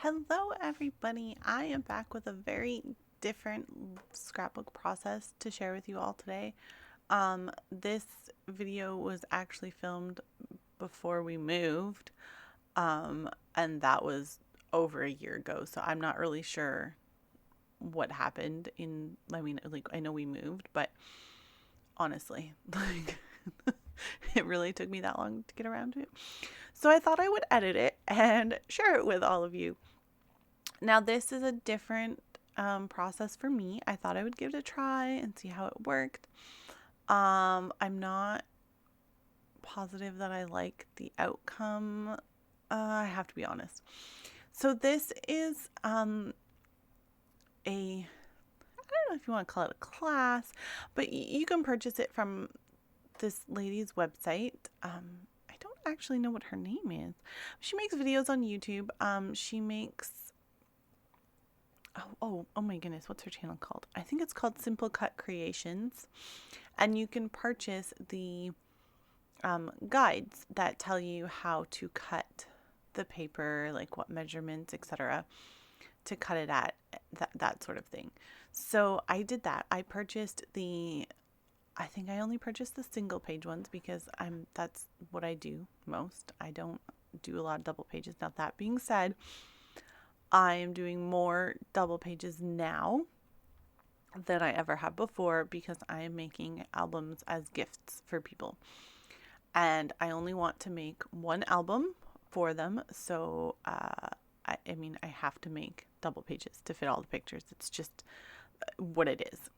Hello, everybody. I am back with a very different scrapbook process to share with you all today. This video was actually filmed before we moved, and that was over a year ago. So I'm not really sure what happened I know we moved, but honestly, it really took me that long to get around to it. So I thought I would edit it and share it with all of you. Now, this is a different process for me. I thought I would give it a try and see how it worked. I'm not positive that I like the outcome. I have to be honest. So this is I don't know if you want to call it a class, but you can purchase it from this lady's website. I don't actually know what her name is. She makes videos on YouTube. She makes oh my goodness, what's her channel called? I think it's called Simple Cut Creations, and you can purchase the guides that tell you how to cut the paper, like what measurements, etc., to cut it at, that sort of thing. So I did that. I think I only purchased the single page ones because that's what I do most. I don't do a lot of double pages. Now, that being said, I am doing more double pages now than I ever have before because I am making albums as gifts for people. And I only want to make one album for them. So, I have to make double pages to fit all the pictures. It's just what it is.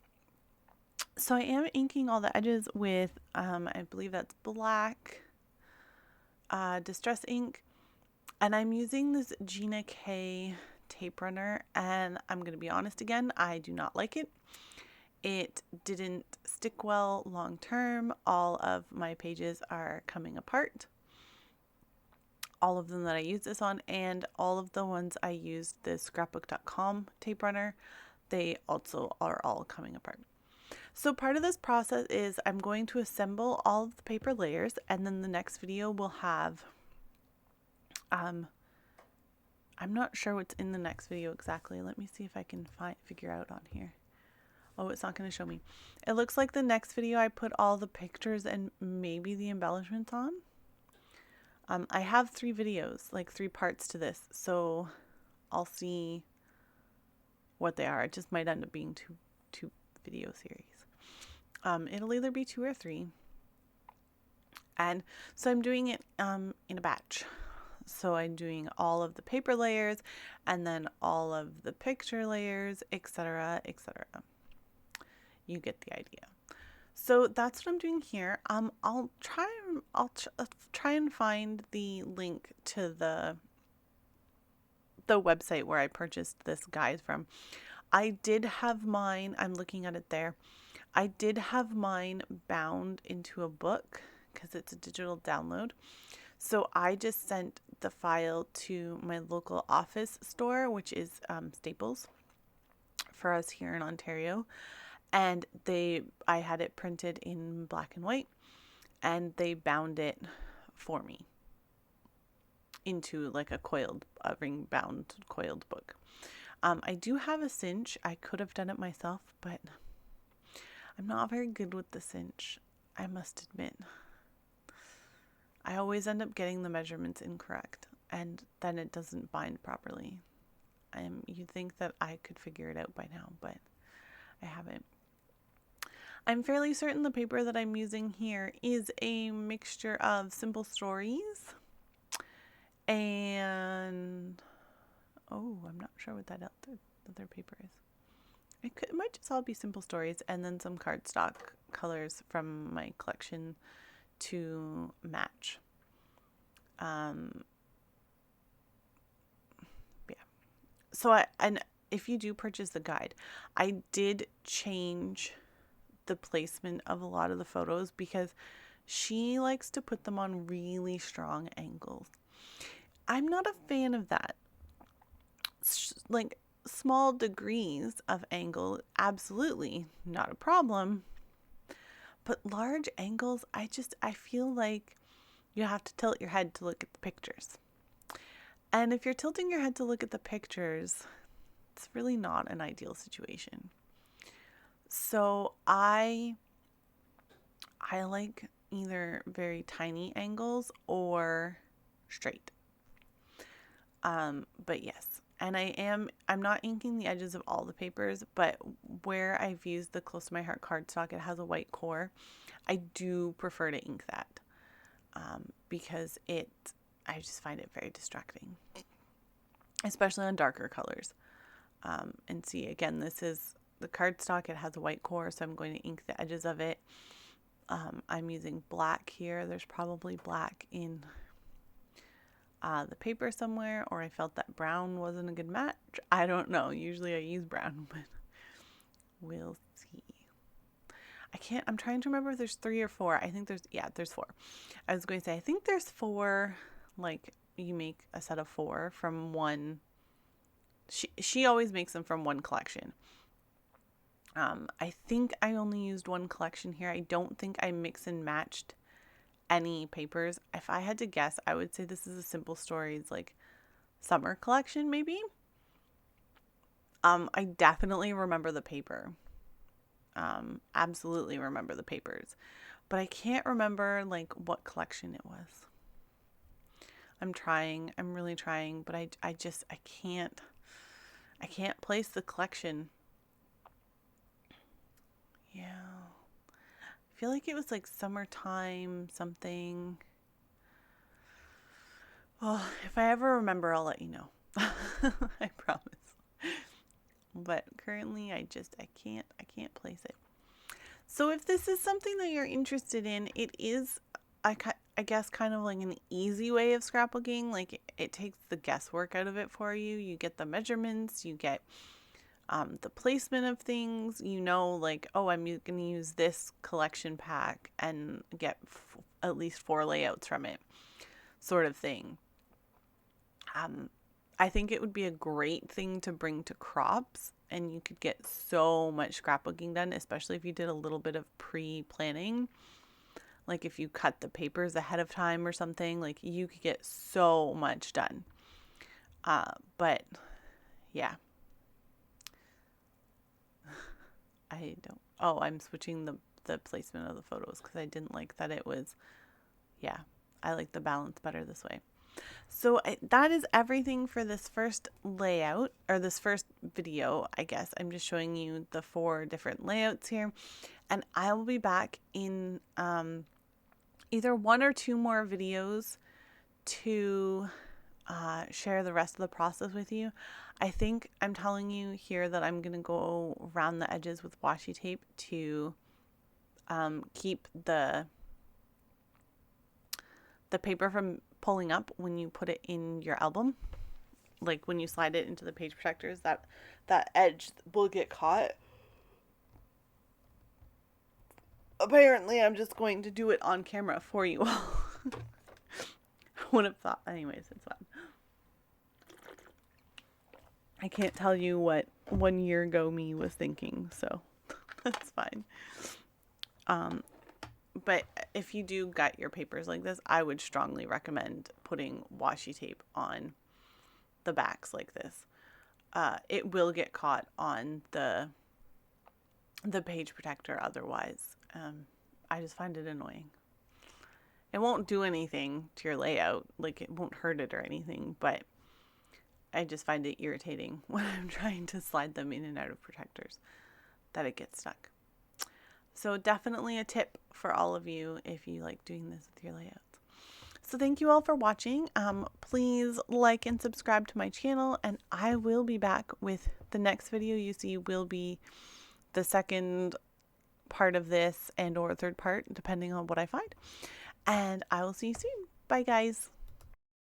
So I am inking all the edges with, I believe that's black distress ink. And I'm using this Gina K tape runner, and I'm going to be honest again, I do not like it. It didn't stick well long term. All of my pages are coming apart. All of them that I use this on, and all of the ones I used the scrapbook.com tape runner, they also are all coming apart. So part of this process is I'm going to assemble all of the paper layers, and then the next video will have I'm not sure what's in the next video exactly. Let me see if I can figure out on here. Oh, it's not going to show me. It looks like the next video I put all the pictures and maybe the embellishments on. I have 3 videos, like 3 parts to this, so I'll see what they are. It just might end up being two video series. It'll either be 2 or 3. And so I'm doing it in a batch. So I'm doing all of the paper layers and then all of the picture layers, etc., etc. You get the idea. So that's what I'm doing here. I'll try and find the link to the website where I purchased this guide from. I did have mine, I'm looking at it there. I did have mine bound into a book because it's a digital download. So I just sent the file to my local office store, which is Staples for us here in Ontario. And I had it printed in black and white, and they bound it for me into like a ring bound coiled book. I do have a cinch. I could have done it myself, but I'm not very good with the cinch, I must admit. I always end up getting the measurements incorrect, and then it doesn't bind properly. You'd think that I could figure it out by now, but I haven't. I'm fairly certain the paper that I'm using here is a mixture of Simple Stories and I'm not sure what that other paper is. It might just all be Simple Stories and then some cardstock colors from my collection to match. Yeah. So and if you do purchase the guide, I did change the placement of a lot of the photos because she likes to put them on really strong angles. I'm not a fan of that. Like small degrees of angle, absolutely not a problem. But large angles, I feel like you have to tilt your head to look at the pictures. And if you're tilting your head to look at the pictures, it's really not an ideal situation. So I like either very tiny angles or straight. But yes, and I'm not inking the edges of all the papers, but where I've used the Close to My Heart cardstock, it has a white core. I do prefer to ink that because I just find it very distracting, especially on darker colors. And see, again, this is the cardstock. It has a white core, so I'm going to ink the edges of it. I'm using black here. There's probably black in the paper somewhere, or I felt that brown wasn't a good match. I don't know. Usually I use brown, but we'll see. I'm trying to remember if there's 3 or 4. I think there's 4. I was going to say, I think there's 4, like you make a set of 4 from one. She always makes them from one collection. I think I only used one collection here. I don't think I mix and matched any papers. If I had to guess, I would say this is a Simple Stories like summer collection, maybe. I definitely remember the paper. Absolutely remember the papers, but I can't remember like what collection it was. I'm really trying, but I can't place the collection. Yeah. I feel like it was like summertime something. Well, if I ever remember, I'll let you know. I promise. But currently I can't place it. So if this is something that you're interested in, it is, I guess, kind of like an easy way of scrapbooking. Like it takes the guesswork out of it for you. You get the measurements, you get the placement of things, like, oh, I'm going to use this collection pack and get at least 4 layouts from it, sort of thing. I think it would be a great thing to bring to crops, and you could get so much scrapbooking done, especially if you did a little bit of pre-planning. Like if you cut the papers ahead of time or something, like you could get so much done. But yeah. I'm switching the placement of the photos because I didn't like that it was, I like the balance better this way. So that is everything for this first layout, or this first video, I guess. I'm just showing you the 4 different layouts here, and I will be back in either 1 or 2 more videos to share the rest of the process with you. I think I'm telling you here that I'm going to go around the edges with washi tape to keep the paper from pulling up when you put it in your album. Like when you slide it into the page protectors, that edge will get caught. Apparently, I'm just going to do it on camera for you all. I would have thought. Anyways, it's fine. I can't tell you what 1 year ago me was thinking, so that's fine. But if you do gut your papers like this, I would strongly recommend putting washi tape on the backs like this. It will get caught on the page protector otherwise. I just find it annoying. It won't do anything to your layout, like it won't hurt it or anything, but I just find it irritating when I'm trying to slide them in and out of protectors that it gets stuck. So definitely a tip for all of you if you like doing this with your layouts. So thank you all for watching. Please like and subscribe to my channel, and I will be back with the next video you see will be the second part of this and or third part, depending on what I find. And I will see you soon. Bye, guys.